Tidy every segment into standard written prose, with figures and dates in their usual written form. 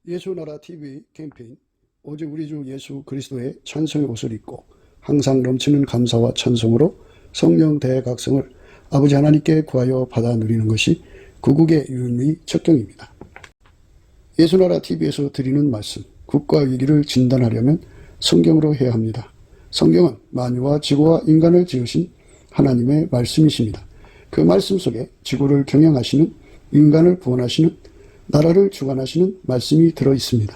예수나라 TV 캠페인 오직 우리 주 예수 그리스도의 찬송의 옷을 입고 항상 넘치는 감사와 찬송으로 성령 대각성을 아버지 하나님께 구하여 받아 누리는 것이 구국의 유일의 척경입니다. 예수나라 TV에서 드리는 말씀, 국가 위기를 진단하려면 성경으로 해야 합니다. 성경은 만유와 지구와 인간을 지으신 하나님의 말씀이십니다. 그 말씀 속에 지구를 경영하시는, 인간을 구원하시는, 나라를 주관하시는 말씀이 들어 있습니다.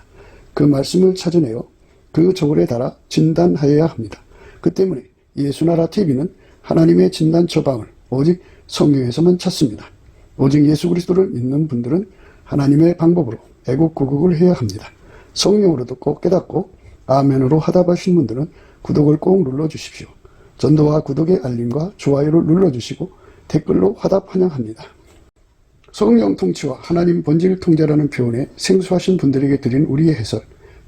그 말씀을 찾아내어 그 저울에 달아 진단하여야 합니다. 그 때문에 예수나라 TV는 하나님의 진단 처방을 오직 성경에서만 찾습니다. 오직 예수 그리스도를 믿는 분들은 하나님의 방법으로 애국구국을 해야 합니다. 성령으로 듣고 깨닫고 아멘으로 화답하신 분들은 구독을 꼭 눌러주십시오. 전도와 구독의 알림과 좋아요를 눌러주시고 댓글로 화답 환영합니다. 성령 통치와 하나님 본질 통제라는 표현에 생소하신 분들에게 드린 우리의 해설,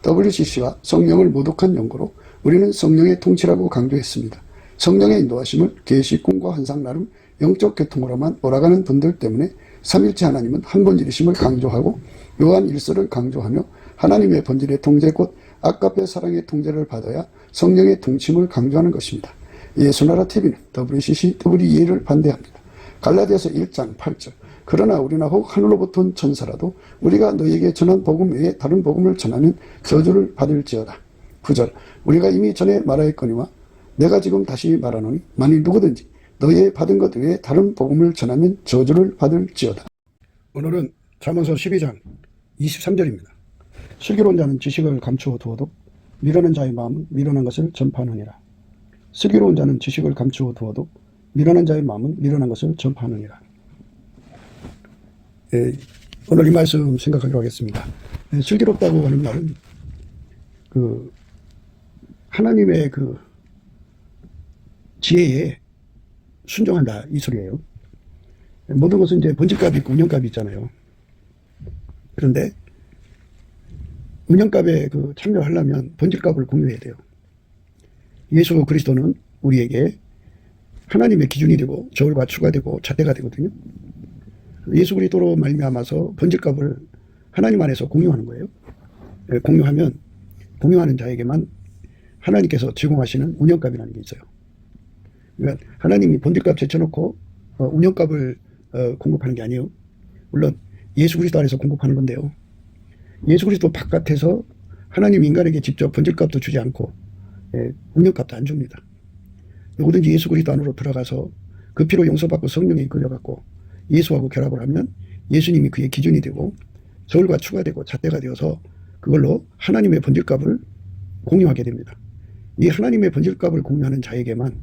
WCC가 성령을 모독한 연고로 우리는 성령의 통치라고 강조했습니다. 성령의 인도하심을 계시, 꿈과 환상 나름 영적 계통으로만 몰아가는 분들 때문에 삼일체 하나님은 한 본질이심을 강조하고 요한 1서를 강조하며 하나님의 본질의 통제 곧 아까페 사랑의 통제를 받아야 성령의 통치임을 강조하는 것입니다. 예수나라 TV는 WCC, WEA를 반대합니다. 갈라디아서 1장 8절 그러나 우리나 혹 하늘로부터 온 천사라도 우리가 너희에게 전한 복음 외에 다른 복음을 전하면 저주를 받을지어다. 9절 우리가 이미 전에 말하였거니와 내가 지금 다시 말하노니 만일 누구든지 너희의 받은 것 외에 다른 복음을 전하면 저주를 받을지어다. 오늘은 잠언서 12장 23절입니다. 슬기로운 자는 지식을 감추어 두어도 미련한 자의 마음은 미련한 것을 전파하느니라. 슬기로운 자는 지식을 감추어 두어도 미련한 자의 마음은 미련한 것을 전파하느니라. 오늘 이 말씀 생각하기로 하겠습니다. 슬기롭다고 하는 말은 하나님의 지혜에 순종한다 이 소리예요. 모든 것은 이제 본질값이 있고 운영값이 있잖아요. 그런데 운영값에 참여하려면 본질값을 공유해야 돼요. 예수 그리스도는 우리에게 하나님의 기준이 되고 저울과 추가 되고 잣대가 되거든요. 예수 그리스도로 말미암아서 본질값을 하나님 안에서 공유하는 거예요. 공유하면 공유하는 자에게만 하나님께서 제공하시는 운영값이라는 게 있어요. 그러니까 하나님이 본질값 제쳐놓고 운영값을 공급하는 게 아니에요. 물론 예수 그리스도 안에서 공급하는 건데요. 예수 그리스도 바깥에서 하나님 인간에게 직접 본질값도 주지 않고 운영값도 안 줍니다. 누구든지 예수 그리스도 안으로 들어가서 그 피로 용서받고 성령에 이끌려갖고 예수하고 결합을 하면 예수님이 그의 기준이 되고 저울과 추가되고 잣대가 되어서 그걸로 하나님의 본질값을 공유하게 됩니다. 이 하나님의 본질값을 공유하는 자에게만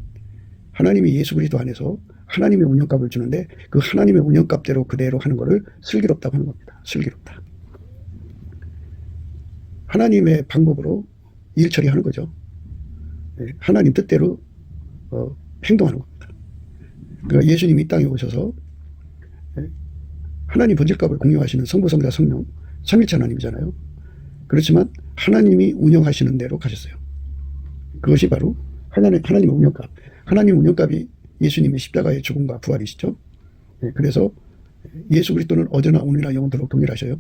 하나님이 예수 그리스도 안에서 하나님의 운영값을 주는데 그 하나님의 운영값대로 그대로 하는 것을 슬기롭다고 하는 겁니다. 슬기롭다. 하나님의 방법으로 일 처리하는 거죠. 하나님 뜻대로 행동하는 겁니다. 그러니까 예수님이 이 땅에 오셔서 하나님 본질값을 공유하시는 성부, 성자, 성령 삼일체 하나님이잖아요. 그렇지만 하나님이 운영하시는 대로 가셨어요. 그것이 바로 하나님의 운영값. 하나님 운영값이 예수님의 십자가의 죽음과 부활이시죠. 그래서 예수 그리스도는 어제나 오늘이나 영원토록 동일하셔요.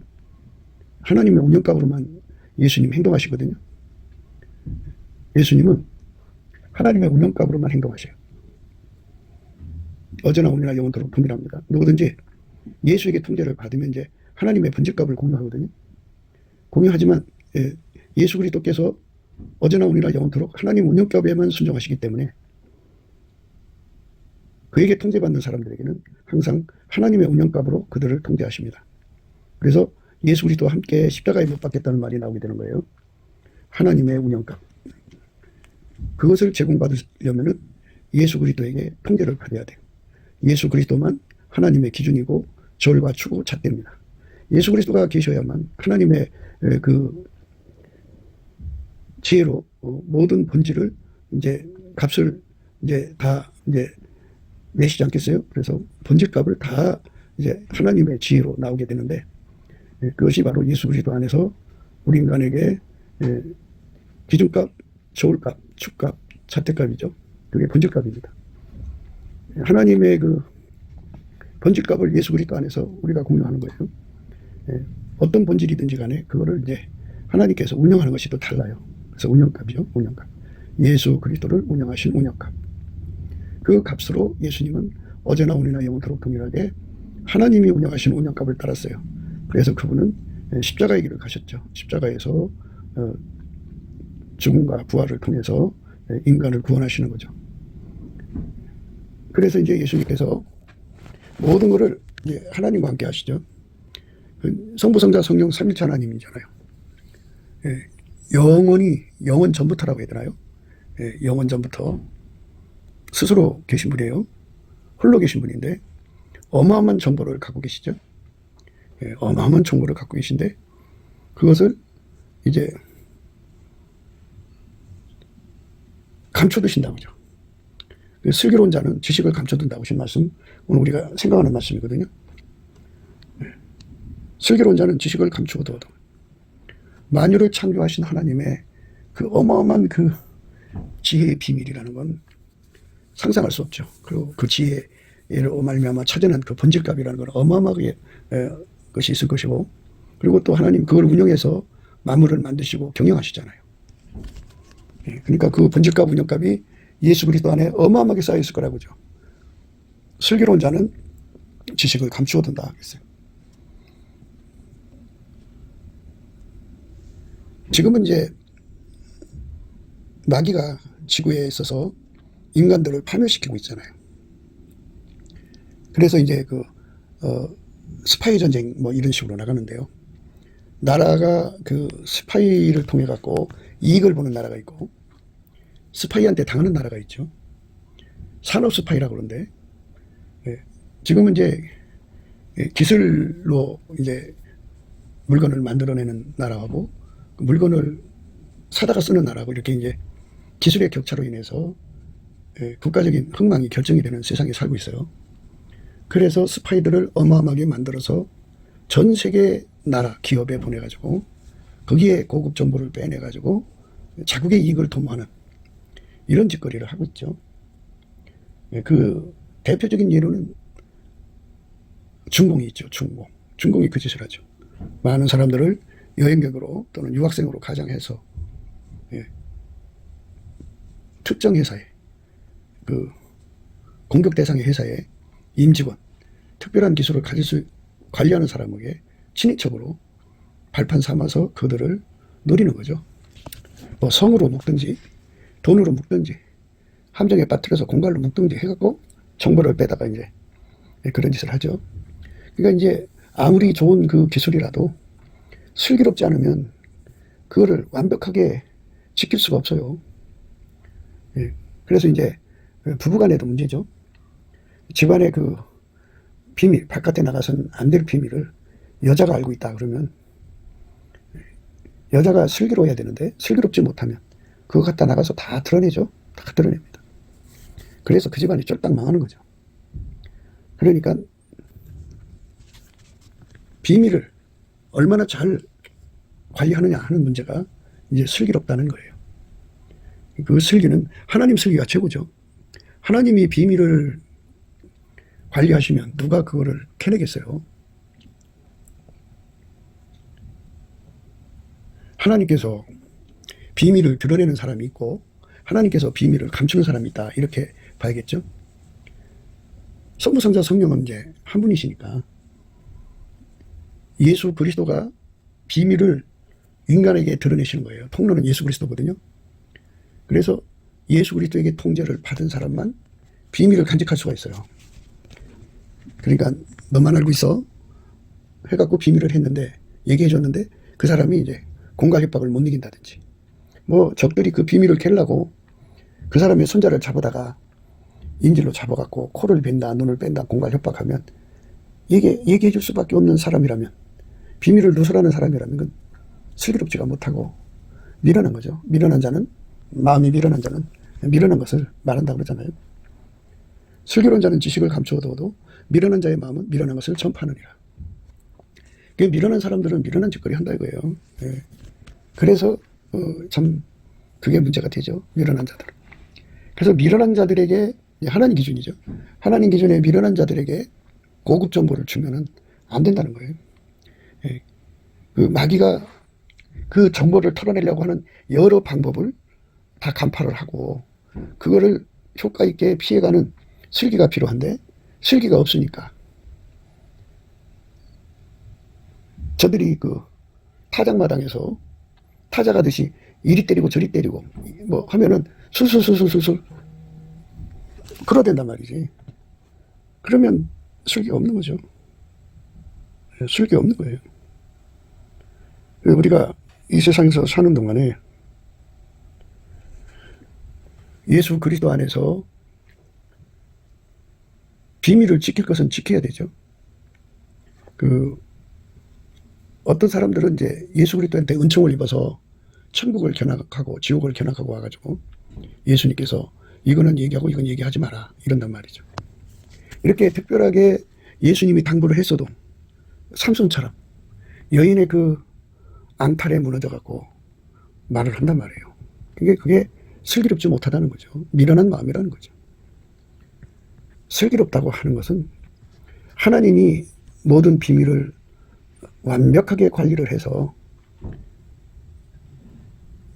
하나님의 운영값으로만 예수님 행동하시거든요. 예수님은 하나님의 운영값으로만 행동하셔요. 어제나 오늘이나 영원토록 동일합니다. 누구든지 예수에게 통제를 받으면 이제 하나님의 본질값을 공유하거든요. 공유하지만 예수 그리스도께서 어제나 오늘이나 영원토록 하나님 운영값에만 순종하시기 때문에 그에게 통제받는 사람들에게는 항상 하나님의 운영값으로 그들을 통제하십니다. 그래서 예수 그리스도와 함께 십자가에 못 박겠다는 말이 나오게 되는 거예요. 하나님의 운영값. 그것을 제공받으려면 예수 그리스도에게 통제를 받아야 돼요. 예수 그리스도만 하나님의 기준이고 저울과 추고 잣대입니다. 예수 그리스도가 계셔야만 하나님의 지혜로 모든 본질을 값을 다 내시지 않겠어요? 그래서 본질값을 다 하나님의 지혜로 나오게 되는데 그것이 바로 예수 그리스도 안에서 우리 인간에게 기준값, 저울값, 축값, 잣대값이죠. 그게 본질값입니다. 하나님의 본질값을 예수 그리스도 안에서 우리가 공유하는 거예요. 어떤 본질이든지 간에 그거를 이제 하나님께서 운영하는 것이 또 달라요. 그래서 운영값이요. 운영값. 예수 그리스도를 운영하신 운영값. 그 값으로 예수님은 어제나 오늘나 영원토록 동일하게 하나님이 운영하신 운영값을 따랐어요. 그래서 그분은 십자가의 길을 가셨죠. 십자가에서 죽음과 부활을 통해서 인간을 구원하시는 거죠. 그래서 이제 예수님께서 모든 것을 이제 하나님과 함께 하시죠. 성부, 성자, 성령 삼일체 하나님이잖아요. 영원히 영원 전부터라고 해야 되나요? 영원 전부터 스스로 계신 분이에요. 홀로 계신 분인데 어마어마한 정보를 갖고 계시죠. 어마어마한 정보를 갖고 계신데 그것을 이제 감춰두신다고죠. 슬기로운 자는 지식을 감춰둔다고 하신 말씀, 오늘 우리가 생각하는 말씀이거든요. 슬기로운 자는 지식을 감추어둬도 만유를 창조하신 하나님의 그 어마어마한 그 지혜의 비밀이라는 건 상상할 수 없죠. 그리고 그 지혜를 말미암아 찾아낸 그 본질값이라는 건 어마어마하게 것이 있을 것이고, 그리고 또 하나님 그걸 운영해서 만물을 만드시고 경영하시잖아요. 그러니까 그 본질값 운영값이 예수 그리스도 안에 어마어마하게 쌓여 있을 거라고죠. 슬기로운 자는 지식을 감추어둔다 하겠어요. 지금은 이제 마귀가 지구에 있어서 인간들을 파멸시키고 있잖아요. 그래서 이제 스파이 전쟁 뭐 이런 식으로 나가는데요. 나라가 그 스파이를 통해 갖고 이익을 보는 나라가 있고 스파이한테 당하는 나라가 있죠. 산업 스파이라고 그러는데, 지금은 이제 기술로 이제 물건을 만들어내는 나라하고 물건을 사다가 쓰는 나라하고 이렇게 이제 기술의 격차로 인해서 국가적인 흥망이 결정이 되는 세상에 살고 있어요. 그래서 스파이들을 어마어마하게 만들어서 전 세계 나라 기업에 보내가지고 거기에 고급 정보를 빼내가지고 자국의 이익을 도모하는 이런 짓거리를 하고 있죠. 그 대표적인 예로는 중공이 있죠. 중공이 그 짓을 하죠. 많은 사람들을 여행객으로 또는 유학생으로 가장해서 특정 회사에 그 공격 대상의 회사의 임직원, 특별한 기술을 관리하는 사람에게 친인척으로 발판 삼아서 그들을 노리는 거죠. 뭐 성으로 묶든지 돈으로 묶든지 함정에 빠뜨려서 공갈로 묶든지 해갖고 정보를 빼다가 이제 그런 짓을 하죠. 그러니까 이제 아무리 좋은 그 기술이라도 슬기롭지 않으면 그거를 완벽하게 지킬 수가 없어요. 그래서 이제 부부간에도 문제죠. 집안의 그 비밀, 바깥에 나가서는 안 될 비밀을 여자가 알고 있다 그러면 여자가 슬기로워야 되는데 슬기롭지 못하면 그거 갖다 나가서 다 드러내죠. 다 드러냅니다. 그래서 그 집안이 쫄딱 망하는 거죠. 그러니까 비밀을 얼마나 잘 관리하느냐 하는 문제가 이제 슬기롭다는 거예요. 그 슬기는 하나님 슬기가 최고죠. 하나님이 비밀을 관리하시면 누가 그거를 캐내겠어요. 하나님께서 비밀을 드러내는 사람이 있고 하나님께서 비밀을 감추는 사람이 있다 이렇게 봐야겠죠. 성부, 성자, 성령은 이제 한 분이시니까 예수 그리스도가 비밀을 인간에게 드러내시는 거예요. 통로는 예수 그리스도거든요. 그래서 예수 그리스도에게 통제를 받은 사람만 비밀을 간직할 수가 있어요. 그러니까 너만 알고 있어 해갖고 비밀을 했는데 얘기해 줬는데 그 사람이 이제 공갈 협박을 못 이긴다든지 뭐 적들이 그 비밀을 캐려고 그 사람의 손자를 잡아다가 인질로 잡아갖고 코를 벤다 눈을 뺀다 공갈 협박하면 얘기해 줄 수밖에 없는 사람이라면 비밀을 누설하는 사람이라면 그건 슬기롭지가 못하고 미련한 거죠. 미련한 자는 마음이 미련한 자는 미련한 것을 말한다고 그러잖아요. 슬기로운 자는 지식을 감추어둬도 미련한 자의 마음은 미련한 것을 전파하느니라. 그 미련한 사람들은 미련한 짓거리 한다 이거예요. 그래서 참 그게 문제가 되죠. 미련한 자들. 그래서 미련한 자들에게 하나님 기준이죠. 하나님 기준에 미련한 자들에게 고급 정보를 주면은 안 된다는 거예요. 그 마귀가 그 정보를 털어내려고 하는 여러 방법을 다 간파를 하고 그거를 효과 있게 피해가는 슬기가 필요한데 슬기가 없으니까 저들이 그 타작마당에서 타작하듯이 이리 때리고 저리 때리고 뭐 하면은 술술술술술 그러댄단 말이지. 그러면 슬기가 없는 거죠. 슬기가 없는 거예요. 우리가 이 세상에서 사는 동안에 예수 그리스도 안에서 비밀을 지킬 것은 지켜야 되죠. 어떤 사람들은 이제 예수 그리스도한테 은총을 입어서 천국을 견학하고 지옥을 견학하고 와가지고 예수님께서 이거는 얘기하고 이건 얘기하지 마라 이런단 말이죠. 이렇게 특별하게 예수님이 당부를 했어도 삼손처럼 여인의 그 앙탈에 무너져갖고 말을 한단 말이에요. 그게 슬기롭지 못하다는 거죠. 미련한 마음이라는 거죠. 슬기롭다고 하는 것은 하나님이 모든 비밀을 완벽하게 관리를 해서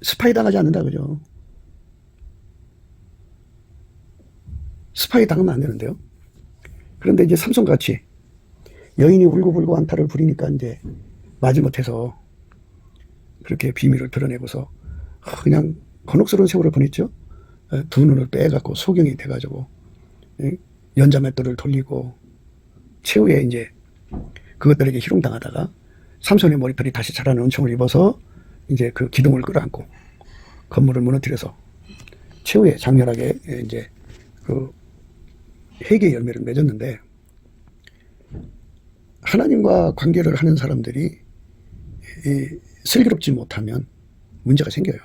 스파이 당하지 않는다 그죠. 스파이 당하면 안 되는데요. 그런데 이제 삼손같이 여인이 울고불고 앙탈을 부리니까 이제 마지못해서 그렇게 비밀을 드러내고서 그냥 곤혹스러운 세월을 보냈죠. 두 눈을 빼갖고 소경이 돼가지고 연자맷돌을 돌리고 최후에 이제 그것들에게 희롱당하다가 삼손의 머리털이 다시 자라는 은총을 입어서 이제 그 기둥을 끌어안고 건물을 무너뜨려서 최후에 장렬하게 이제 그 회개의 열매를 맺었는데 하나님과 관계를 하는 사람들이 슬기롭지 못하면 문제가 생겨요.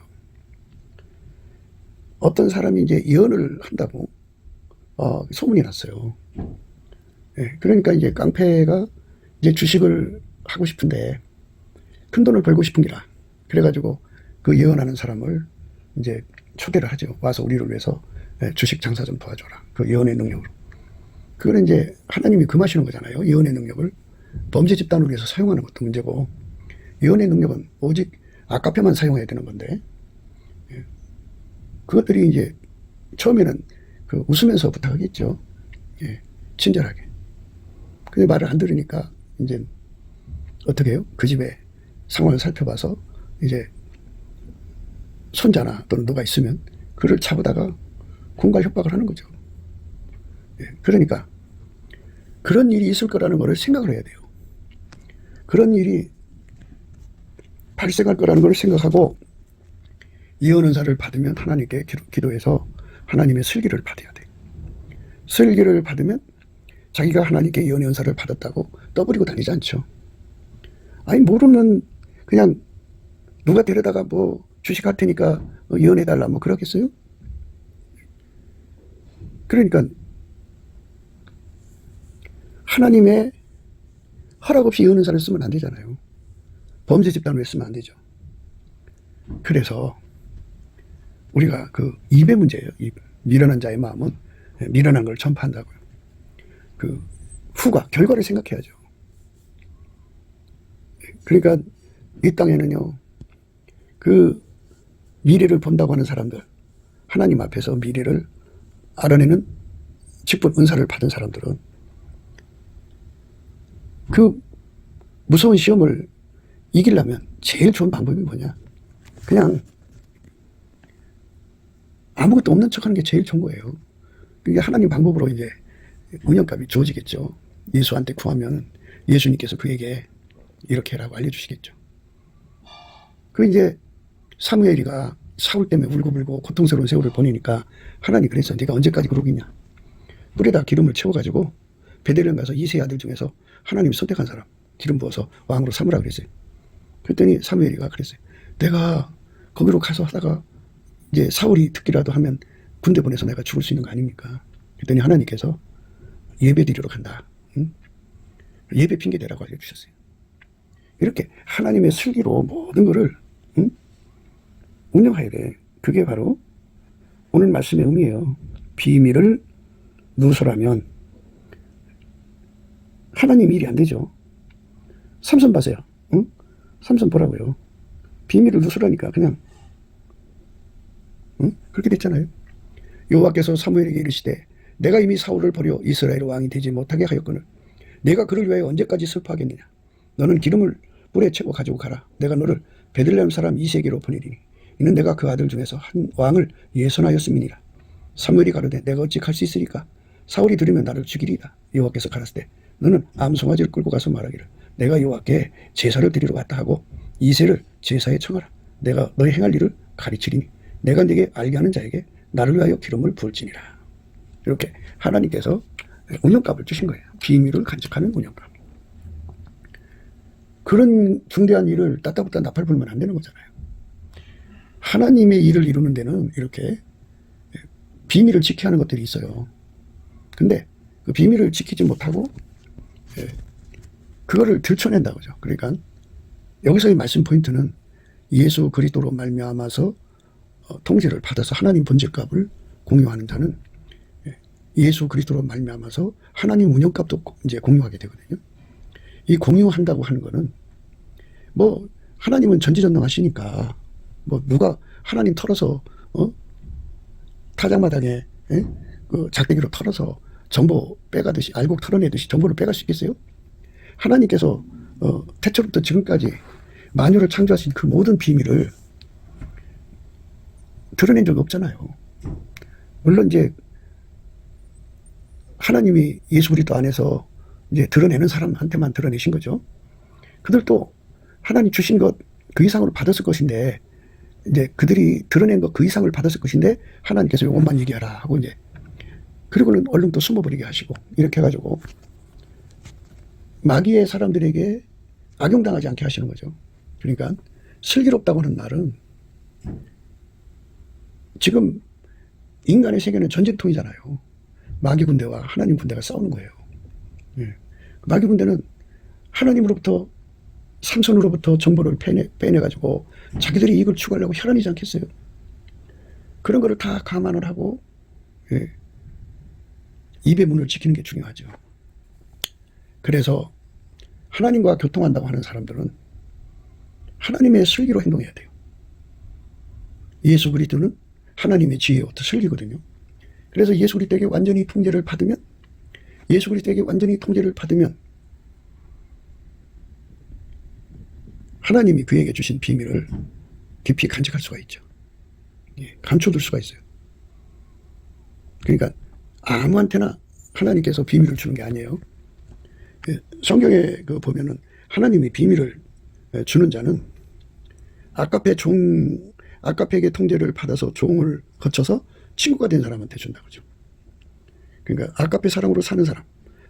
어떤 사람이 이제 예언을 한다고 소문이 났어요. 그러니까 이제 깡패가 이제 주식을 하고 싶은데 큰 돈을 벌고 싶은 기라. 그래가지고 그 예언하는 사람을 이제 초대를 하죠. 와서 우리를 위해서 주식 장사 좀 도와줘라. 그 예언의 능력으로. 그거는 이제 하나님이 금하시는 거잖아요. 예언의 능력을 범죄 집단을 위해서 사용하는 것도 문제고 예언의 능력은 오직 아까페만 사용해야 되는 건데 그것들이 이제 처음에는 그 웃으면서 부탁하겠죠. 친절하게. 근데 말을 안 들으니까 이제 어떻게 해요? 그 집에 상황을 살펴봐서 이제 손자나 또는 누가 있으면 그를 잡아다가 공갈 협박을 하는 거죠. 그러니까 그런 일이 있을 거라는 것을 생각을 해야 돼요. 그런 일이 발생할 거라는 걸 생각하고 예언 은사를 받으면 하나님께 기도해서 하나님의 슬기를 받아야 돼요. 슬기를 받으면 자기가 하나님께 예언의 은사를 받았다고 떠버리고 다니지 않죠. 아니 모르면 그냥 누가 데려다가 뭐 주식할 테니까 예언해달라 뭐 그러겠어요? 그러니까 하나님의 허락 없이 예언 은사를 쓰면 안 되잖아요. 범죄 집단을 쓰면 안 되죠. 그래서 우리가 그 입의 문제예요. 입. 미련한 자의 마음은 미련한 걸 전파한다고요. 그 후과 결과를 생각해야죠. 그러니까 이 땅에는요. 그 미래를 본다고 하는 사람들, 하나님 앞에서 미래를 알아내는 직분 은사를 받은 사람들은 그 무서운 시험을 이기려면 제일 좋은 방법이 뭐냐? 그냥 아무것도 없는 척하는 게 제일 좋은 거예요. 그게 하나님 방법으로 이제 운영값이 주어지겠죠. 예수한테 구하면 예수님께서 그에게 이렇게 해라고 알려주시겠죠. 그 이제 사무엘이가 사울 때문에 울고불고 고통스러운 세월을 보내니까 하나님 그래서 네가 언제까지 그러겠냐. 뿔에다 기름을 채워가지고 베들레헴 가서 이세의 아들 중에서 하나님이 선택한 사람 기름 부어서 왕으로 삼으라 그랬어요. 그랬더니 사무엘이가 그랬어요. 내가 거기로 가서 하다가 이제 사울이 듣기라도 하면 군대 보내서 내가 죽을 수 있는 거 아닙니까? 그랬더니 하나님께서 예배 드리러 간다. 응? 예배 핑계 대라고 알려주셨어요. 이렇게 하나님의 슬기로 모든 것을 운영해야 돼. 그게 바로 오늘 말씀의 의미예요. 비밀을 누설하면 하나님 일이 안 되죠. 삼손 봐세요. 응? 삼손 보라고요. 비밀을 누설하니까 그냥 그렇게 됐잖아요. 여호와께서 사무엘에게 이르시되 내가 이미 사울을 버려 이스라엘 왕이 되지 못하게 하였거늘 내가 그를 위하여 언제까지 슬퍼하겠느냐. 너는 기름을 뿔에 채고 가지고 가라. 내가 너를 베들레헴 사람 이새에게로 보내리니 이는 내가 그 아들 중에서 한 왕을 예선하였음이니라. 사무엘이 가로되 내가 어찌 갈 수 있으리까. 사울이 들으면 나를 죽이리이다. 여호와께서 가라사대 너는 암송아지를 끌고 가서 말하기를 내가 여호와께 제사를 드리러 갔다 하고 이새를 제사에 청하라. 내가 너의 행할 일을 가르치리니 내가 네게 알게 하는 자에게 나를 위하여 기름을 부을지니라. 이렇게 하나님께서 운명값을 주신 거예요. 비밀을 간직하는 운명값. 그런 중대한 일을 따따붙다 나팔 불면 안 되는 거잖아요. 하나님의 일을 이루는 데는 이렇게 비밀을 지켜야 하는 것들이 있어요. 근데 그 비밀을 지키지 못하고 그거를 들춰낸다 그죠. 그러니까 여기서의 말씀 포인트는 예수 그리스도로 말미암아서 통제를 받아서 하나님 본질값을 공유하는 자는 예수 그리스도로 말미암아서 하나님 운영값도 이제 공유하게 되거든요. 이 공유한다고 하는 거는 뭐 하나님은 전지전능하시니까 뭐 누가 하나님 털어서 타작마당에 그 작대기로 털어서 정보 빼가듯이 알곡 털어내듯이 정보를 빼갈 수 있겠어요? 하나님께서 태초부터 지금까지 만유를 창조하신 그 모든 비밀을 드러낸 적이 없잖아요. 물론 이제 하나님이 예수 그리스도 안에서 이제 드러내는 사람한테만 드러내신 거죠. 그들도 하나님 주신 것 그 이상으로 받았을 것인데 이제 그들이 드러낸 것 그 이상을 받았을 것인데 하나님께서 이것만 얘기하라 하고 이제 그리고는 얼른 또 숨어버리게 하시고 이렇게 해가지고 마귀의 사람들에게 악용당하지 않게 하시는 거죠. 그러니까 슬기롭다고 하는 말은 지금 인간의 세계는 전쟁통이잖아요. 마귀 군대와 하나님 군대가 싸우는 거예요. 마귀 군대는 하나님으로부터 삼손으로부터 정보를 빼내가지고 자기들이 이익을 추구하려고 혈안이지 않겠어요. 그런 거를 다 감안을 하고 입의 문을 지키는 게 중요하죠. 그래서 하나님과 교통한다고 하는 사람들은 하나님의 슬기로 행동해야 돼요. 예수 그리스도는 하나님의 지혜와 슬기거든요. 그래서 예수 그리스도에게 완전히 통제를 받으면 하나님이 그에게 주신 비밀을 깊이 간직할 수가 있죠. 감춰둘 수가 있어요. 그러니까 아무한테나 하나님께서 비밀을 주는 게 아니에요. 성경에 보면은 하나님이 비밀을 주는 자는 아까페에게 통제를 받아서 종을 거쳐서 친구가 된 사람한테 준다 그죠. 그러니까 아까페 사람으로 사는 사람,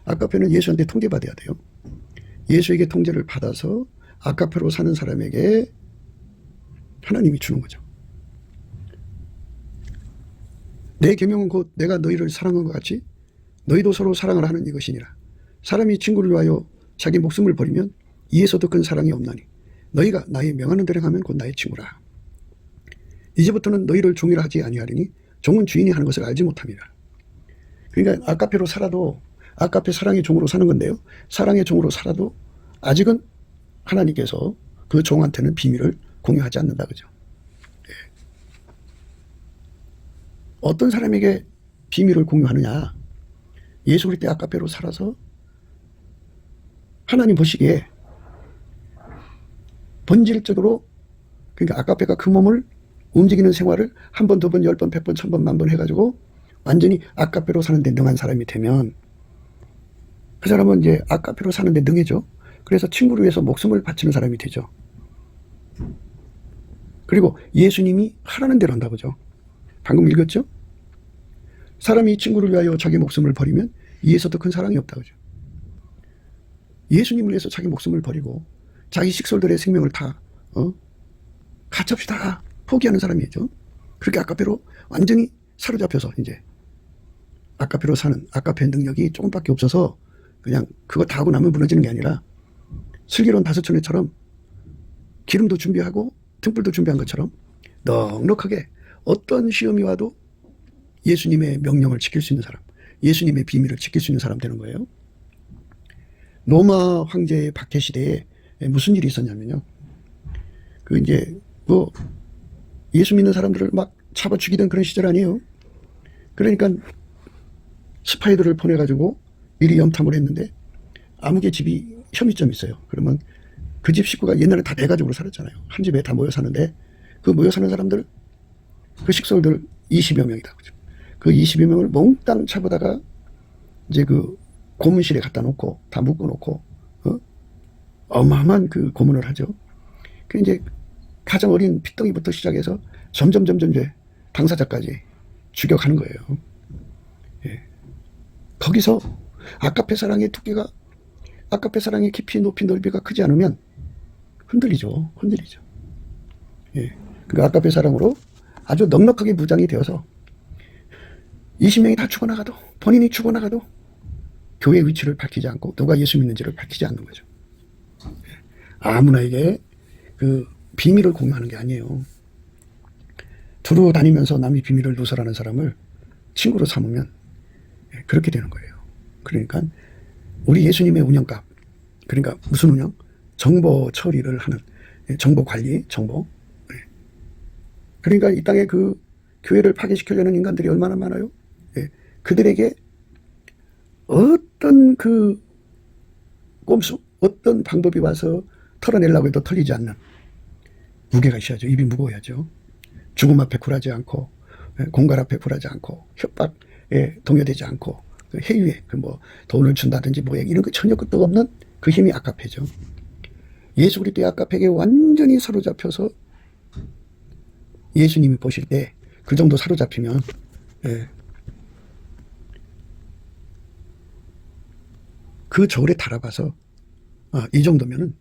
아까페는 예수한테 통제받아야 돼요. 예수에게 통제를 받아서 아까페로 사는 사람에게 하나님이 주는 거죠. 내 계명은 곧 내가 너희를 사랑한 것 같이 너희도 서로 사랑을 하는 이것이니라. 사람이 친구를 위하여 자기 목숨을 버리면 이에서도 큰 사랑이 없나니 너희가 나의 명하는 대로 하면 곧 나의 친구라. 이제부터는 너희를 종이라 하지 아니하리니 종은 주인이 하는 것을 알지 못함이라. 그러니까 아까페로 살아도 아까페 사랑의 종으로 사는 건데요. 사랑의 종으로 살아도 아직은 하나님께서 그 종한테는 비밀을 공유하지 않는다 그죠. 어떤 사람에게 비밀을 공유하느냐. 예수 그리스도의 아까페로 살아서 하나님 보시기에 본질적으로 그러니까 아까페가 그 몸을 움직이는 생활을 한 번, 두 번, 10번, 100번, 1000번, 만번 해가지고 완전히 아까페로 사는데 능한 사람이 되면 그 사람은 이제 아까페로 사는데 능해져. 그래서 친구를 위해서 목숨을 바치는 사람이 되죠. 그리고 예수님이 하라는 대로 한다 그죠. 방금 읽었죠? 사람이 친구를 위하여 자기 목숨을 버리면 이에서도 큰 사랑이 없다 그죠. 예수님을 위해서 자기 목숨을 버리고 자기 식솔들의 생명을 다 가차없이 다 포기하는 사람이죠. 그렇게 아까페로 완전히 사로잡혀서 이제 아까페로 사는 아까페 능력이 조금밖에 없어서 그냥 그거 다 하고 나면 무너지는 게 아니라 슬기로운 다섯촌애처럼 기름도 준비하고 등불도 준비한 것처럼 넉넉하게 어떤 시험이 와도 예수님의 명령을 지킬 수 있는 사람, 예수님의 비밀을 지킬 수 있는 사람 되는 거예요. 로마 황제의 박해 시대에 무슨 일이 있었냐면요. 그 이제 뭐 예수 믿는 사람들을 막 잡아 죽이던 그런 시절 아니에요. 그러니까 스파이들을 보내가지고 미리 염탐을 했는데 아무개 집이 혐의점이 있어요. 그러면 그 집 식구가 옛날에 다 내가족으로 살았잖아요. 한 집에 다 모여 사는데 그 모여 사는 사람들, 그 식솔들 20여 명이다. 그 20여 명을 몽땅 잡아다가 이제 그 고문실에 갖다 놓고 다 묶어놓고 어마어마한 그 고문을 하죠. 그 이제 가장 어린 핏덩이부터 시작해서 점점 이제 당사자까지 죽여가는 거예요. 예. 거기서 아까페 사랑의 두께가, 아까페 사랑의 깊이 높이 넓이가 크지 않으면 흔들리죠. 예. 그 아까페 사랑으로 아주 넉넉하게 무장이 되어서 20명이 다 죽어나가도, 본인이 죽어나가도 교회의 위치를 밝히지 않고 누가 예수 믿는지를 밝히지 않는 거죠. 아무나에게 그 비밀을 공유하는 게 아니에요. 두루 다니면서 남이 비밀을 누설하는 사람을 친구로 삼으면 그렇게 되는 거예요. 그러니까 우리 예수님의 운영값, 그러니까 무슨 운영? 정보 처리를 하는, 정보 관리, 정보. 그러니까 이 땅에 그 교회를 파괴시키려는 인간들이 얼마나 많아요? 그들에게 어떤 그 꼼수, 어떤 방법이 와서 털어내려고 해도 털리지 않는 무게가 있어야죠. 입이 무거워야죠. 죽음 앞에 굴하지 않고, 공갈 앞에 굴하지 않고, 협박에 동요되지 않고, 해유에 뭐 돈을 준다든지 뭐 이런 거 전혀 끝도 없는 그 힘이 아까페죠. 예수 그리스도의 아까페에게 완전히 사로잡혀서 예수님이 보실 때 그 정도 사로잡히면 그 저울에 달아봐서 이 정도면은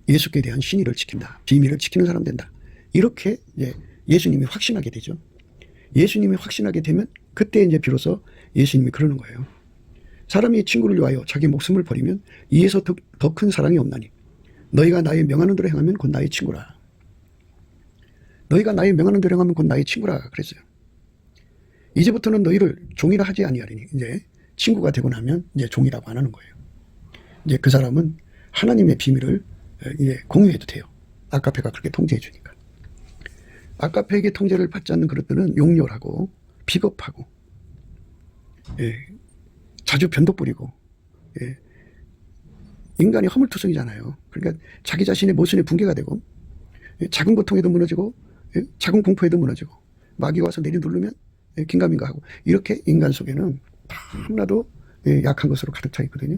예수께 대한 신의를 지킨다, 비밀을 지키는 사람 된다. 이렇게 이제 예수님이 확신하게 되죠. 예수님이 확신하게 되면 그때 이제 비로소 예수님이 그러는 거예요. 사람이 친구를 위하여 자기 목숨을 버리면 이에서 더 큰 사랑이 없나니 너희가 나의 명하는 대로 행하면 곧 나의 친구라. 너희가 나의 명하는 대로 행하면 곧 나의 친구라 그랬어요. 이제부터는 너희를 종이라 하지 아니하리니, 이제 친구가 되고 나면 이제 종이라고 안 하는 거예요. 이제 그 사람은 하나님의 비밀을 이제 공유해도 돼요. 아까페가 그렇게 통제해 주니까. 아까페에게 통제를 받지 않는 그릇들은 용렬하고 비겁하고, 자주 변덕 부리고, 인간이 허물투성이잖아요. 그러니까 자기 자신의 모순의 붕괴가 되고, 작은 고통에도 무너지고, 작은 공포에도 무너지고, 마귀가 와서 내리누르면 긴가민가 하고, 이렇게 인간 속에는 하나도 약한 것으로 가득 차 있거든요.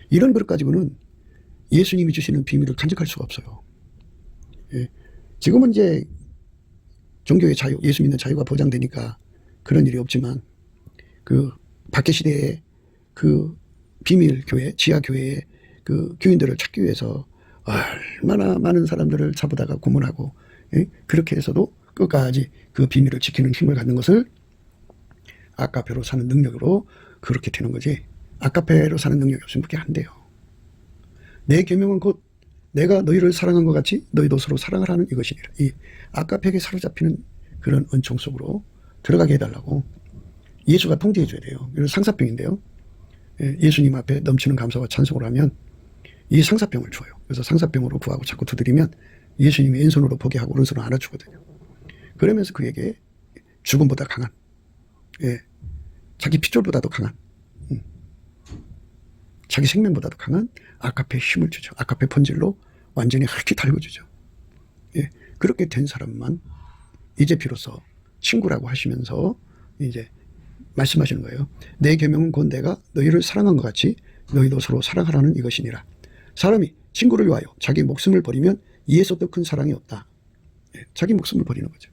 이런 것 가지고는 예수님이 주시는 비밀을 간직할 수가 없어요. 지금은 이제 종교의 자유, 예수 믿는 자유가 보장되니까 그런 일이 없지만, 그 박해 시대에 그 비밀 교회, 지하 교회의 그 교인들을 찾기 위해서 얼마나 많은 사람들을 잡아다가 고문하고, 그렇게 해서도 끝까지 그 비밀을 지키는 힘을 갖는 것을 아까페로 사는 능력으로 그렇게 되는 거지. 아까페로 사는 능력이 없으면 그렇게 안 돼요. 내 계명은 곧 내가 너희를 사랑한 것 같이 너희도 서로 사랑을 하는 이것이니라. 이 아까페에게 사로잡히는 그런 은총 속으로 들어가게 해달라고 예수가 통제해 줘야 돼요. 이건 상사병인데요. 예수님 앞에 넘치는 감사와 찬송을 하면 이 상사병을 줘요. 그래서 상사병으로 구하고 자꾸 두드리면 예수님이 왼손으로 보게 하고 오른손으로 안아주거든요. 그러면서 그에게 죽음보다 강한, 자기 핏줄보다도 강한, 자기 생명보다도 강한 아까페의 힘을 주죠. 아까페 본질로 완전히 핥기 달궈주죠. 그렇게 된 사람만 이제 비로소 친구라고 하시면서 이제 말씀하시는 거예요. 내 계명은 곧 내가 너희를 사랑한 것 같이 너희도 서로 사랑하라는 이것이니라. 사람이 친구를 위하여 자기 목숨을 버리면 이에서 더 큰 사랑이 없다. 자기 목숨을 버리는 거죠.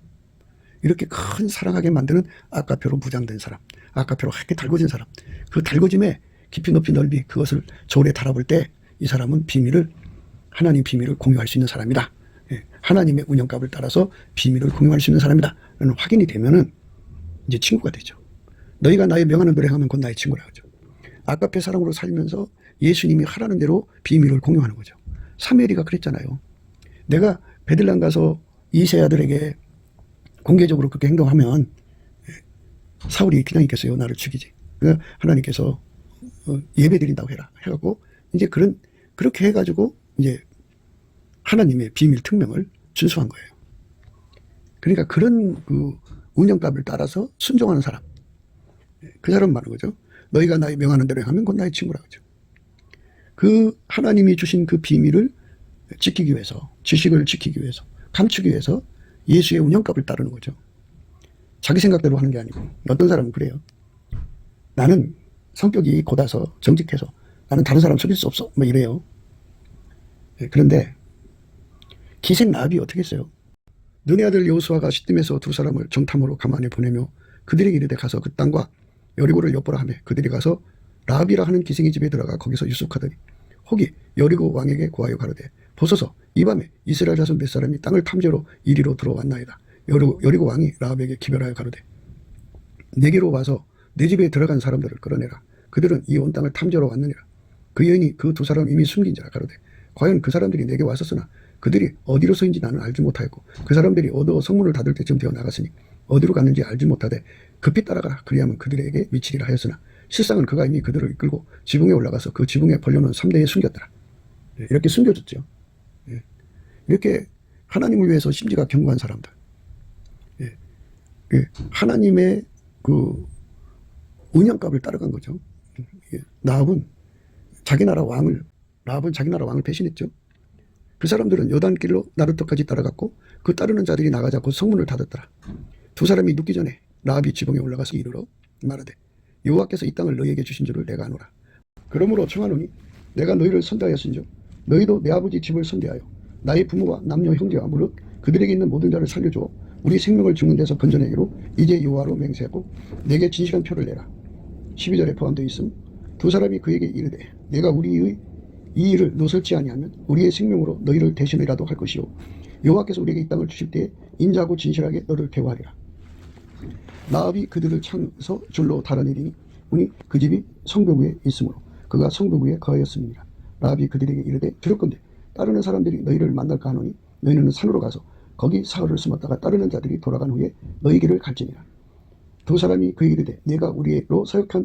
이렇게 큰 사랑하게 만드는 아까페로 무장된 사람, 아까페로 하게 달궈진 사람, 그 달궈짐에 깊이 높이 넓이 그것을 저울에 달아볼 때 이 사람은 비밀을, 하나님 비밀을 공유할 수 있는 사람이다. 하나님의 운영값을 따라서 비밀을 공유할 수 있는 사람이다 라는 확인이 되면은 이제 친구가 되죠. 너희가 나의 명하는 대로 행하면 곧 나의 친구라 하죠. 아까페 사랑으로 살면서 예수님이 하라는 대로 비밀을 공유하는 거죠. 사무엘이가 그랬잖아요. 내가 베들레헴 가서 이세 아들에게 공개적으로 그렇게 행동하면 사울이 그냥 있겠어요. 나를 죽이지. 그러니까 하나님께서 예배 드린다고 해라 해갖고 이제 그렇게 해가지고 이제 하나님의 비밀 특명을 준수한 거예요. 그러니까 그런 그 운영값을 따라서 순종하는 사람, 그 사람 말하는 거죠. 너희가 나의 명하는 대로 하면 곧 나의 친구라 그죠. 그 하나님이 주신 그 비밀을 지키기 위해서, 지식을 지키기 위해서, 감추기 위해서 예수의 운영값을 따르는 거죠. 자기 생각대로 하는 게 아니고. 어떤 사람은 그래요. 나는 성격이 곧아서 정직해서 나는 다른 사람 속일 수 없어, 뭐 이래요. 그런데 기생 라합이 어떻게 했어요? 너네 아들 여호수아가 시딤에서 두 사람을 정탐으로 가만히 보내며 그들에게 이르되 가서 그 땅과 여리고를 엿보라 하며 그들이 가서 라합이라 하는 기생의 집에 들어가 거기서 유숙하더니 혹이 여리고 왕에게 고하여 가로되 보소서 이 밤에 이스라엘 자손 몇 사람이 땅을 탐지로 이리로 들어왔나이다. 여리고 왕이 라합에게 기별하여 가로되 내게로 와서 내 집에 들어간 사람들을 끌어내라. 그들은 이 온 땅을 탐지로 왔느니라. 그 여인이 그 두 사람 이미 숨긴 자라 가로되 과연 그 사람들이 내게 왔었으나 그들이 어디로서인지 나는 알지 못하였고 그 사람들이 어두워 성문을 닫을 때쯤 되어 나갔으니 어디로 갔는지 알지 못하되 급히 따라가라. 그리하면 그들에게 미치리라 하였으나 실상은 그가 이미 그들을 이끌고 지붕에 올라가서 그 지붕에 벌려놓은 3대에 숨겼더라. 이렇게 숨겨졌죠. 이렇게 하나님을 위해서 심지가 견고한 사람들, 하나님의 그 운영값을 따라간 거죠. 라합은 자기 나라 왕을 배신했죠. 그 사람들은 요단길로 나루터까지 따라갔고 그 따르는 자들이 나가자 곧 성문을 닫았더라. 두 사람이 눕기 전에 라합이 지붕에 올라가서 이르러 말하되 여호와께서 이 땅을 너희에게 주신 줄을 내가 아노라. 그러므로 청하노니 내가 너희를 선대하였은즉 너희도 내 아버지 집을 선대하여 나의 부모와 남녀 형제와 무릇 그들에게 있는 모든 자를 살려주어 우리 생명을 죽는 데서 건져내기로 이제 여호와로 맹세하고 내게 진실한 표를 내라. 12절에 포함되어 있음. 두 사람이 그에게 이르되 내가 우리의 이 일을 노설지 아니하면 우리의 생명으로 너희를 대신이라도 할 것이요 여호와께서 우리에게 이 땅을 주실 때에 인자하고 진실하게 너를 대우하리라. 라합이 그들을 창서 줄로 달아내리니 우니 그 집이 성벽 위에 있으므로 그가 성벽 위에 거하였습니다. 라합이 그들에게 이르되 두렵건대 따르는 사람들이 너희를 만날까 하노니 너희는 산으로 가서 거기 사흘을 숨었다가 따르는 자들이 돌아간 후에 너희 길을 갈지니라. 두 사람이 그에게 이르되 내가 우리로 서약해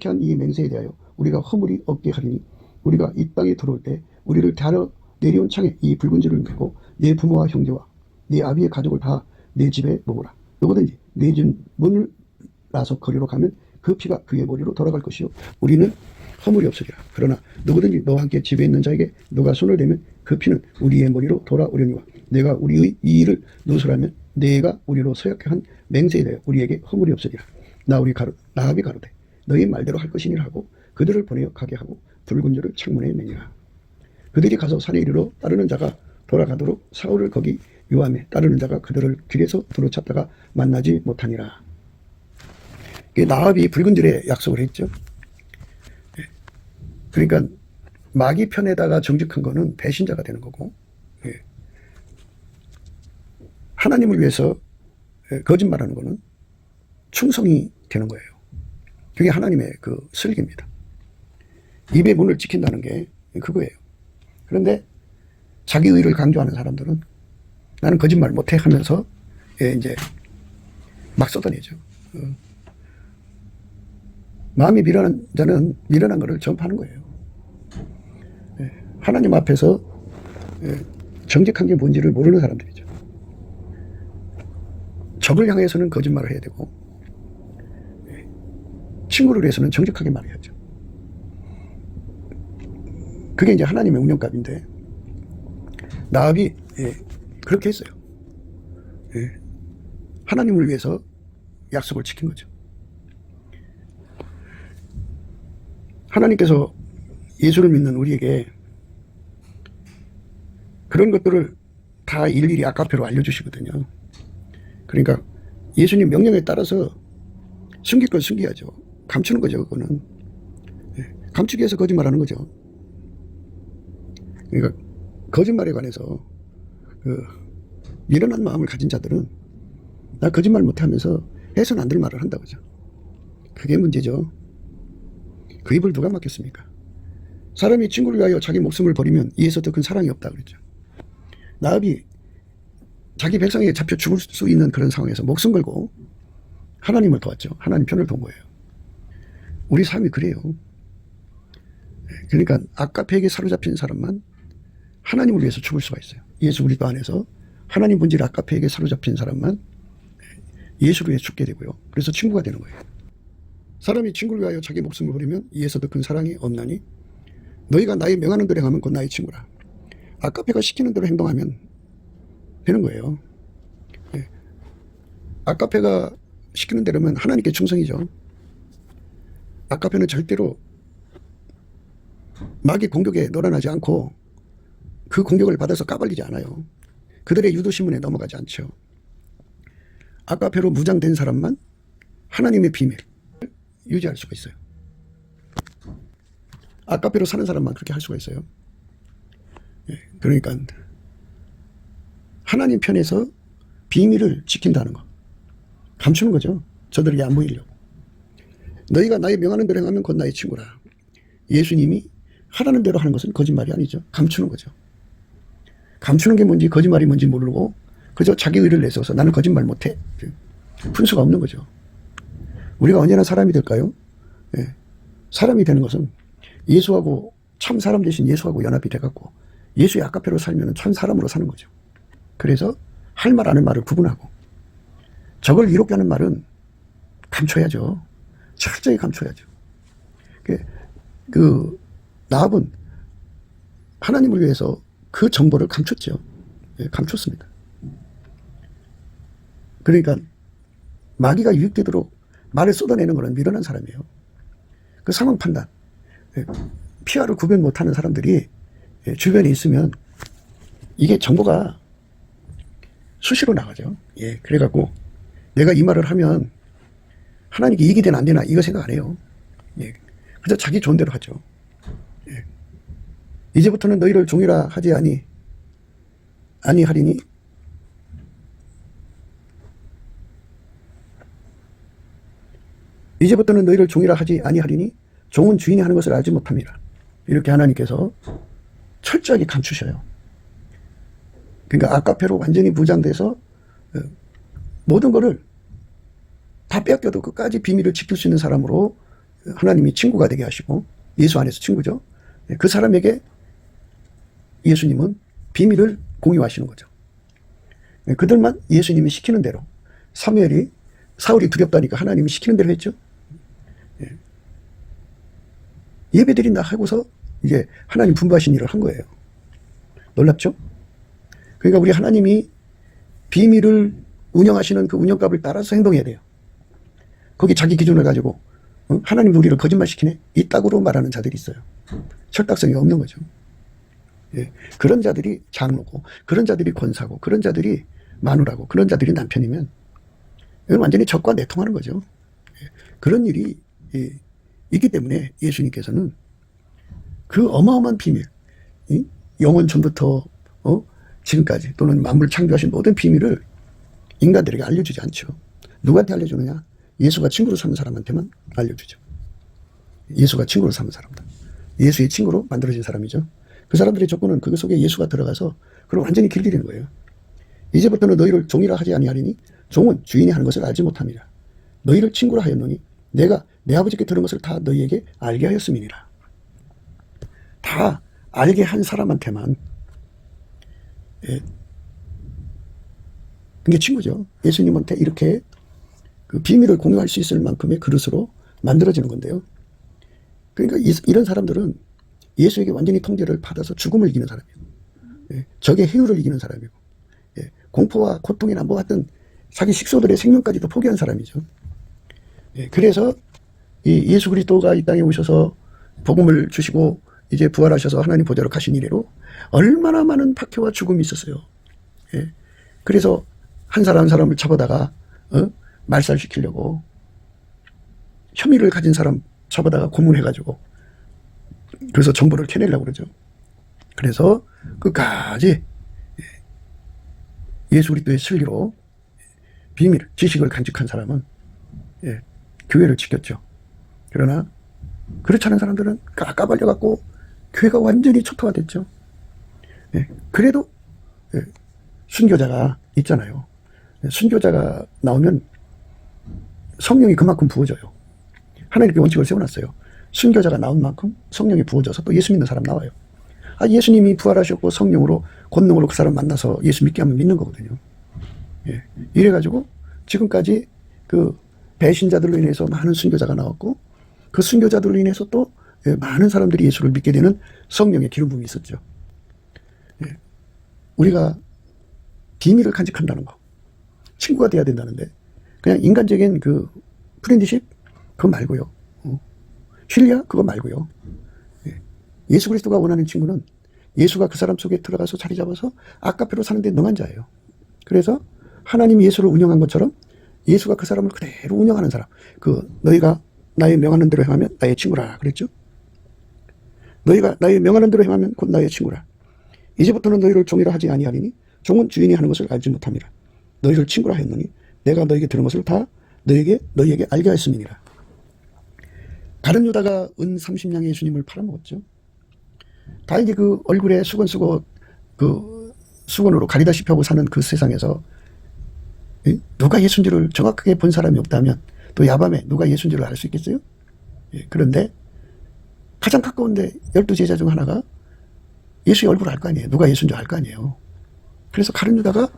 한 이 맹세에 대하여 우리가 허물이 없게 하리니 우리가 이 땅에 들어올 때 우리를 대하러 내려온 창에 이 붉은 줄을 매고 내 부모와 형제와 내 아비의 가족을 다 내 집에 모으라. 누구든지 내 집 문을 나서 거리로 가면 그 피가 그의 머리로 돌아갈 것이요 우리는 허물이 없으리라. 그러나 누구든지 너와 함께 집에 있는 자에게 누가 손을 대면 그 피는 우리의 머리로 돌아오려니와 내가 우리의 이 일을 누설하면 내가 우리로 서약해 한 맹세에 대하여 우리에게 허물이 없으리라. 라합이 가로되 너희 말대로 할 것이니라 하고 그들을 보내어 가게 하고 붉은 줄을 창문에 매니라. 그들이 가서 산에 이르러 따르는 자가 돌아가도록 사울을 거기 요함에 따르는 자가 그들을 길에서 두루 찾다가 만나지 못하니라. 라합이 붉은 줄에 약속을 했죠. 그러니까 마귀 편에다가 정직한 거는 배신자가 되는 거고, 하나님을 위해서 거짓말하는 거는 충성이 되는 거예요. 그게 하나님의 그 설계입니다. 입의 문을 지킨다는 게 그거예요. 그런데 자기 의를 강조하는 사람들은 나는 거짓말 못해 하면서 이제 막 쏟아내죠. 마음이 미련한 자는 미련한 것을 전파하는 거예요. 하나님 앞에서 정직한 게 뭔지를 모르는 사람들이죠. 적을 향해서는 거짓말을 해야 되고 친구를 위해서는 정직하게 말해야죠. 그게 이제 하나님의 운영값인데 라합이 그렇게 했어요. 하나님을 위해서 약속을 지킨 거죠. 하나님께서 예수를 믿는 우리에게 그런 것들을 다 일일이 아까표로 알려주시거든요. 그러니까 예수님 명령에 따라서 숨길 건 숨겨야죠. 감추는 거죠. 그거는 감추기 위해서 거짓말하는 거죠. 그러니까 거짓말에 관해서 미련한 마음을 가진 자들은 나 거짓말 못하면서 해서는 안 될 말을 한다고죠. 그게 문제죠. 그 입을 누가 막겠습니까? 사람이 친구를 위하여 자기 목숨을 버리면 이에서 더 큰 사랑이 없다 그랬죠. 라합이 자기 백성에게 잡혀 죽을 수 있는 그런 상황에서 목숨 걸고 하나님을 도왔죠. 하나님 편을 돈 거예요. 우리 삶이 그래요. 그러니까 아까페에게 사로잡힌 사람만 하나님을 위해서 죽을 수가 있어요. 예수 그리스도 안에서 하나님 본질 아가페에게 사로잡힌 사람만 예수를 위해 죽게 되고요. 그래서 친구가 되는 거예요. 사람이 친구를 위하여 자기 목숨을 버리면 이에서 더 큰 사랑이 없나니 너희가 나의 명하는 대로 행하면 곧 나의 친구라. 아가페가 시키는 대로 행동하면 되는 거예요. 예. 아가페가 시키는 대로면 하나님께 충성이죠. 아가페는 절대로 마귀 공격에 놀아나지 않고 그 공격을 받아서 까발리지 않아요. 그들의 유도신문에 넘어가지 않죠. 아가페로 무장된 사람만 하나님의 비밀을 유지할 수가 있어요. 아가페로 사는 사람만 그렇게 할 수가 있어요. 예, 그러니까 하나님 편에서 비밀을 지킨다는 거, 감추는 거죠. 저들에게 안 보이려고. 너희가 나의 명하는 대로 행하면 곧 나의 친구라. 예수님이 하라는 대로 하는 것은 거짓말이 아니죠. 감추는 거죠. 감추는 게 뭔지 거짓말이 뭔지 모르고 그저 자기 의를 내세워서 나는 거짓말 못해. 푼 수가 없는 거죠. 우리가 언제나 사람이 될까요? 예. 사람이 되는 것은 예수하고 참 사람 대신 예수하고 연합이 돼갖고 예수의 아가페로 살면 참 사람으로 사는 거죠. 그래서 할 말 안 할 말을 구분하고 적을 이롭게 하는 말은 감춰야죠. 철저히 감춰야죠. 나합은 하나님을 위해서 그 정보를 감췄죠. 예, 감췄습니다. 그러니까 마귀가 유익되도록 말을 쏟아내는 것은 미련한 사람이에요. 그 상황 판단, 피하를 구별 못하는 사람들이 주변에 있으면 이게 정보가 수시로 나가죠. 예, 그래갖고 내가 이 말을 하면 하나님께 이익이 되나 안 되나 이거 생각 안 해요. 예, 그래서 자기 좋은 대로 하죠. 예. 이제부터는 너희를 종이라 하지 아니하리니 이제부터는 너희를 종이라 하지 아니하리니 종은 주인이 하는 것을 알지 못함이라. 이렇게 하나님께서 철저하게 감추셔요. 그러니까 아가페로 완전히 무장돼서 모든 거를 다 빼앗겨도 끝까지 비밀을 지킬 수 있는 사람으로 하나님이 친구가 되게 하시고 예수 안에서 친구죠. 그 사람에게 예수님은 비밀을 공유하시는 거죠. 그들만 예수님이 시키는 대로 사울이 두렵다니까 하나님이 시키는 대로 했죠. 예배드린다 하고서 이제 하나님 분부하신 일을 한 거예요. 놀랍죠? 그러니까 우리 하나님이 비밀을 운영하시는 그 운영값을 따라서 행동해야 돼요. 거기 자기 기준을 가지고 하나님 우리를 거짓말시키네? 이따구로 말하는 자들이 있어요. 철딱성이 없는 거죠. 예. 그런 자들이 장로고 그런 자들이 권사고 그런 자들이 마누라고 그런 자들이 남편이면 이건 완전히 적과 내통하는 거죠. 예. 그런 일이 있기 때문에 예수님께서는 그 어마어마한 비밀, 영원 전부터 지금까지 또는 만물 창조하신 모든 비밀을 인간들에게 알려주지 않죠. 누구한테 알려주느냐? 예수가 친구로 삼은 사람한테만 알려주죠. 예수가 친구로 삼은 사람들, 예수의 친구로 만들어진 사람이죠. 그 사람들의 조건은 그 속에 예수가 들어가서 그럼 완전히 길들이는 거예요. 이제부터는 너희를 종이라 하지 아니하리니 종은 주인이 하는 것을 알지 못함이라. 너희를 친구라 하였노니 내가 내 아버지께 들은 것을 다 너희에게 알게 하였음이니라. 다 알게 한 사람한테만 그게 친구죠. 예수님한테 이렇게 그 비밀을 공유할 수 있을 만큼의 그릇으로 만들어지는 건데요. 그러니까 이런 사람들은 예수에게 완전히 통제를 받아서 죽음을 이기는 사람이에요. 적의 해유를 이기는 사람이고, 공포와 고통이나 뭐 하여튼 자기 식소들의 생명까지도 포기한 사람이죠. 그래서 이 예수 그리스도가 이 땅에 오셔서 복음을 주시고 이제 부활하셔서 하나님 보좌로 가신 이래로 얼마나 많은 박해와 죽음이 있었어요. 그래서 한 사람 한 사람을 잡아다가 말살시키려고 혐의를 가진 사람 잡아다가 고문해가지고 그래서 정보를 캐내려고 그러죠. 그래서 끝까지 예수 그리스도의 진리로 비밀, 지식을 간직한 사람은 교회를 지켰죠. 그러나 그렇지 않은 사람들은 까발려갖고 교회가 완전히 초토화됐죠. 그래도 순교자가 있잖아요. 순교자가 나오면 성령이 그만큼 부어져요. 하나님께 원칙을 세워놨어요. 순교자가 나온 만큼 성령이 부어져서 또 예수 믿는 사람 나와요. 예수님이 부활하셨고 성령으로 권능으로 그 사람 만나서 예수 믿게 하면 믿는 거거든요. 예. 이래가지고 지금까지 그 배신자들로 인해서 많은 순교자가 나왔고 그 순교자들로 인해서 또 많은 사람들이 예수를 믿게 되는 성령의 기름 부음이 있었죠. 예. 우리가 비밀을 간직한다는 거, 친구가 돼야 된다는데 그냥 인간적인 그 프렌드십 그거 말고요. 신뢰 그거 말고요. 예. 예수 그리스도가 원하는 친구는 예수가 그 사람 속에 들어가서 자리 잡아서 아까페로 사는데 능한 자예요. 그래서 하나님이 예수를 운영한 것처럼 예수가 그 사람을 그대로 운영하는 사람. 너희가 나의 명하는 대로 행하면 나의 친구라 그랬죠. 너희가 나의 명하는 대로 행하면 곧 나의 친구라. 이제부터는 너희를 종이라 하지 아니하리니 종은 주인이 하는 것을 알지 못함이라. 너희를 친구라 했노니 내가 너희에게 들은 것을 다 너희에게 알게 하였음이니라. 가룟 유다가 은 30냥의 예수님을 팔아먹었죠. 다 이제 그 얼굴에 수건 쓰고 그 수건으로 가리다시피 하고 사는 그 세상에서 누가 예수인지를 정확하게 본 사람이 없다면 또 야밤에 누가 예수인지를 알 수 있겠어요? 예, 그런데 가장 가까운데 12제자 중 하나가 예수의 얼굴을 알 거 아니에요. 누가 예수인 줄 알 거 아니에요. 그래서 가룟 유다가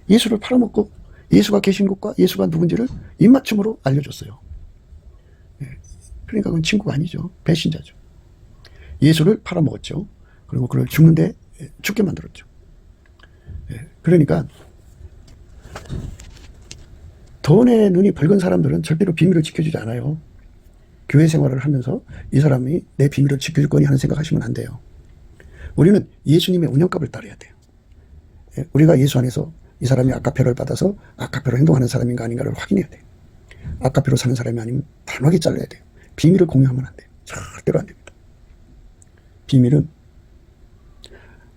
예수를 팔아먹고 예수가 계신 곳과 예수가 누군지를 입맞춤으로 알려줬어요. 예, 그러니까 그건 친구가 아니죠. 배신자죠. 예수를 팔아먹었죠. 그리고 그를 죽는데 죽게 만들었죠. 예, 그러니까 돈에 눈이 밝은 사람들은 절대로 비밀을 지켜주지 않아요. 교회 생활을 하면서 이 사람이 내 비밀을 지켜줄 거니 하는 생각하시면 안 돼요. 우리는 예수님의 운영값을 따라야 돼요. 우리가 예수 안에서 이 사람이 아까페로를 받아서 아까페로 행동하는 사람인가 아닌가를 확인해야 돼요. 아까페로 사는 사람이 아니면 단호하게 잘라야 돼요. 비밀을 공유하면 안 돼요. 절대로 안 됩니다. 비밀은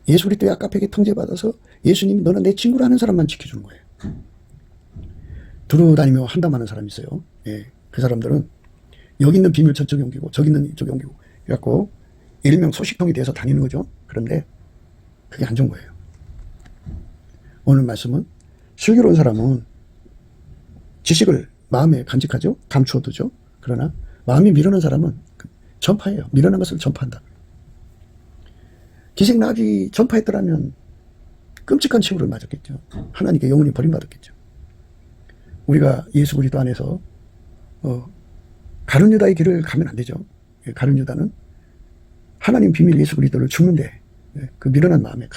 예수 그리스도의 아까페에게 통제받아서 예수님이 너는 내 친구라 하는 사람만 지켜주는 거예요. 두루 다니며 한담하는 사람이 있어요. 예, 그 사람들은 여기 있는 비밀 저쪽에 옮기고 저기 있는 이쪽에 옮기고 그래갖고 일명 소식통이 돼서 다니는 거죠. 그런데 그게 안 좋은 거예요. 오늘 말씀은 슬기로운 사람은 지식을 마음에 간직하죠. 감추어두죠. 그러나 마음이 미련한 사람은 전파해요. 미련한 것을 전파한다. 기생나비 전파했더라면 끔찍한 치부를 맞았겠죠. 하나님께 영원히 버림받았겠죠. 우리가 예수 그리스도 안에서 가룟 유다의 길을 가면 안 되죠. 가룟 유다는 하나님 비밀 예수 그리스도를 죽는데 그 미련한 마음에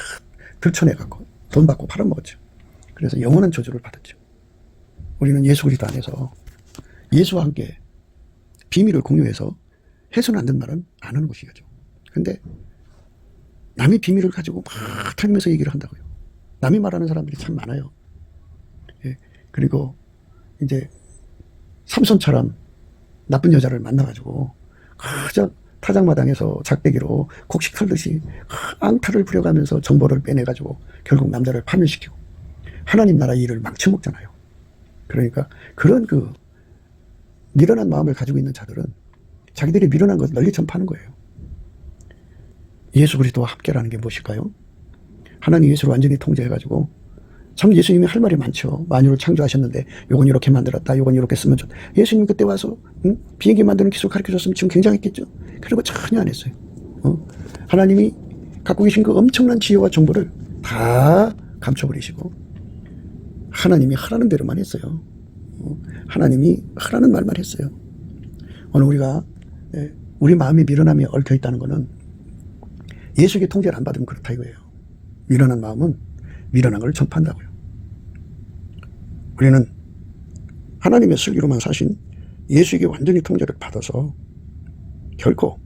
들춰내갖고 돈 받고 팔아먹었죠. 그래서 영원한 저주를 받았죠. 우리는 예수 그리스도 안에서 예수와 함께 비밀을 공유해서 해서는 안 되는 말은 안 하는 것이죠. 근데 남의 비밀을 가지고 막 다니면서 얘기를 한다고요. 남이 말하는 사람들이 참 많아요. 예, 그리고 이제 삼손처럼 나쁜 여자를 만나가지고 그저 타작마당에서 작대기로 곡식 털듯이 앙탈을 부려가면서 정보를 빼내가지고 결국 남자를 파멸시키고 하나님 나라 일을 망쳐먹잖아요. 그러니까 그런 그 미련한 마음을 가지고 있는 자들은 자기들이 미련한 것을 널리 전파하는 거예요. 예수 그리스도와 함께라는 게 무엇일까요? 하나님 예수를 완전히 통제해가지고 참 예수님이 할 말이 많죠. 만유를 창조하셨는데 요건 이렇게 만들었다. 요건 이렇게 쓰면 좋다. 예수님 그때 와서 비행기 만드는 기술 가르쳐줬으면 지금 굉장했겠죠. 그런 거 전혀 안 했어요. 하나님이 갖고 계신 그 엄청난 지혜와 정보를 다 감춰버리시고 하나님이 하라는 대로만 했어요. 하나님이 하라는 말만 했어요. 오늘 우리가 우리 마음이 미련함에 얽혀있다는 것은 예수에게 통제를 안 받으면 그렇다 이거예요. 미련한 마음은 미련한 걸 전파한다고요. 우리는 하나님의 슬기로만 사신 예수에게 완전히 통제를 받아서 결코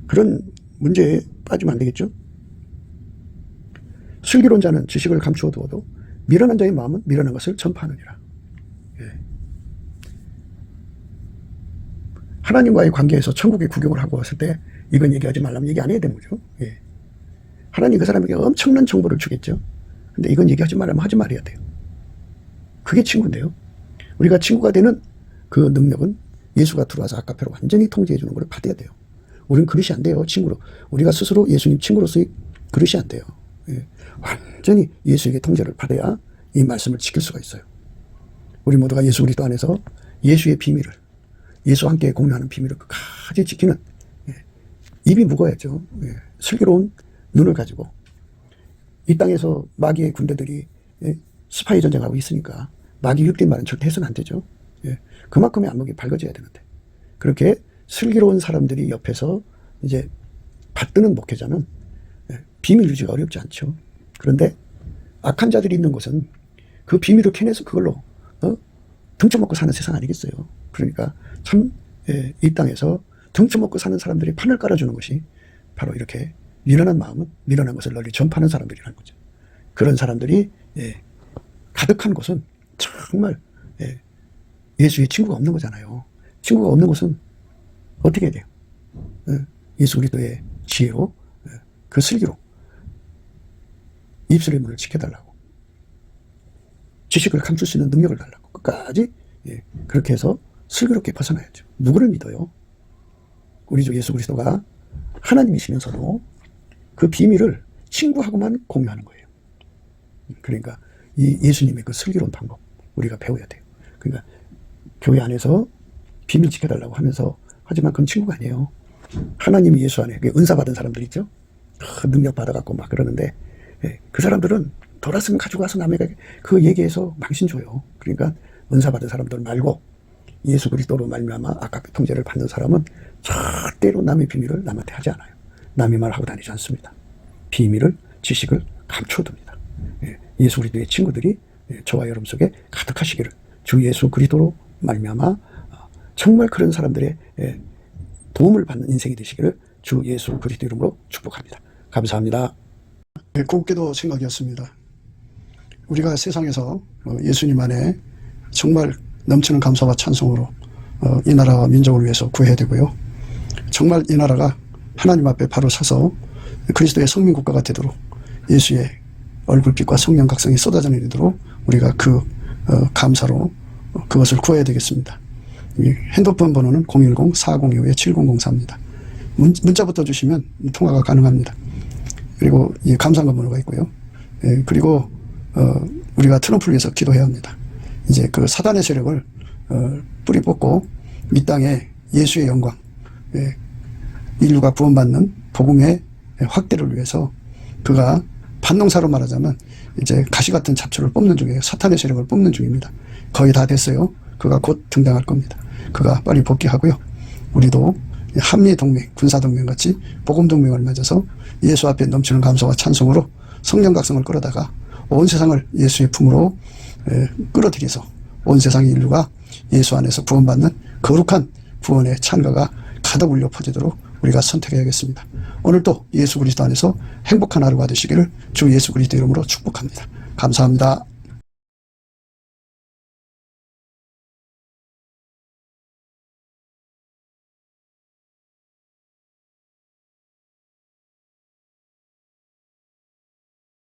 그런 문제에 빠지면 안 되겠죠. 슬기로운 자는 지식을 감추어 두어도 미련한 자의 마음은 미련한 것을 전파하느니라. 하나님과의 관계에서 천국에 구경을 하고 왔을 때 이건 얘기하지 말라면 얘기 안 해야 되는 거죠. 하나님 그 사람에게 엄청난 정보를 주겠죠. 근데 이건 얘기하지 말라면 하지 말아야 돼요. 그게 친구인데요. 우리가 친구가 되는 그 능력은 예수가 들어와서 아까페로 완전히 통제해 주는 걸 받아야 돼요. 우리는 그릇이 안 돼요. 친구로. 우리가 스스로 예수님 친구로서의 그릇이 안 돼요. 완전히 예수에게 통제를 받아야 이 말씀을 지킬 수가 있어요. 우리 모두가 예수 그리스도 안에서 예수의 비밀을 예수와 함께 공유하는 비밀을 끝까지 지키는 입이 무거워야죠. 예. 슬기로운 눈을 가지고 이 땅에서 마귀의 군대들이 예, 스파이 전쟁하고 있으니까 마귀 육린 말은 절대 해서는 안 되죠. 예. 그만큼의 안목이 밝아져야 되는데 그렇게 슬기로운 사람들이 옆에서 이제 받드는 목회자는 예, 비밀 유지가 어렵지 않죠. 그런데 악한 자들이 있는 곳은 그 비밀을 캐내서 그걸로 등쳐먹고 사는 세상 아니겠어요. 그러니까 참 이 땅에서 등쳐먹고 사는 사람들이 판을 깔아주는 것이 바로 이렇게 미련한 마음은 미련한 것을 널리 전파하는 사람들이라는 거죠. 그런 사람들이 가득한 곳은 정말 예수의 친구가 없는 거잖아요. 친구가 없는 곳은 어떻게 해야 돼요? 예수 그리스도의 지혜로 그 슬기로 입술의 문을 지켜달라고, 지식을 감출 수 있는 능력을 달라고 끝까지 그렇게 해서 슬기롭게 벗어나야죠. 누구를 믿어요? 우리 주 예수 그리스도가 하나님이시면서도 그 비밀을 친구하고만 공유하는 거예요. 그러니까 이 예수님의 그 슬기로운 방법 우리가 배워야 돼요. 그러니까 교회 안에서 비밀 지켜달라고 하면서 하지만 그건 친구가 아니에요. 하나님이 예수 안에 은사 받은 사람들 있죠? 능력 받아갖고 막 그러는데 그 사람들은 돌았으면 가지고 와서 남에게 그 얘기해서 망신 줘요. 그러니까 은사 받은 사람들 말고 예수 그리스도로 말미암아 아깝게 통제를 받는 사람은 절대로 남의 비밀을 남한테 하지 않아요. 남의 말 하고 다니지 않습니다. 비밀을, 지식을 감춰둡니다. 예수 그리스도의 친구들이 저와 여러분 속에 가득하시기를 주 예수 그리스도로 말미암아 정말 그런 사람들의 도움을 받는 인생이 되시기를 주 예수 그리스도 이름으로 축복합니다. 감사합니다. 곱게도 생각이었습니다. 우리가 세상에서 예수님 안에 정말 넘치는 감사와 찬송으로 이 나라와 민족을 위해서 구해야 되고요. 정말 이 나라가 하나님 앞에 바로 서서 그리스도의 성민국가가 되도록 예수의 얼굴빛과 성령 각성이 쏟아져 내리도록 우리가 그 감사로 그것을 구해야 되겠습니다. 핸드폰 번호는 010-4025-7004입니다. 문자부터 주시면 통화가 가능합니다. 그리고 이 감사한 번호가 있고요. 그리고 우리가 트럼프를 위해서 기도해야 합니다. 이제 그 사단의 세력을 뿌리 뽑고 이 땅에 예수의 영광, 인류가 구원받는 복음의 확대를 위해서 그가 반농사로 말하자면 이제 가시 같은 잡초를 뽑는 중이에요. 사탄의 세력을 뽑는 중입니다. 거의 다 됐어요. 그가 곧 등장할 겁니다. 그가 빨리 복귀하고요. 우리도 한미동맹, 군사동맹 같이 복음동맹을 맺어서 예수 앞에 넘치는 감사와 찬송으로 성령 각성을 끌어다가 온 세상을 예수의 품으로 끌어들여서 온 세상의 인류가 예수 안에서 구원받는 거룩한 구원의 찬가가 가득 울려 퍼지도록 우리가 선택해야겠습니다. 오늘도 예수 그리스도 안에서 행복한 하루가 되시기를 주 예수 그리스도 이름으로 축복합니다. 감사합니다.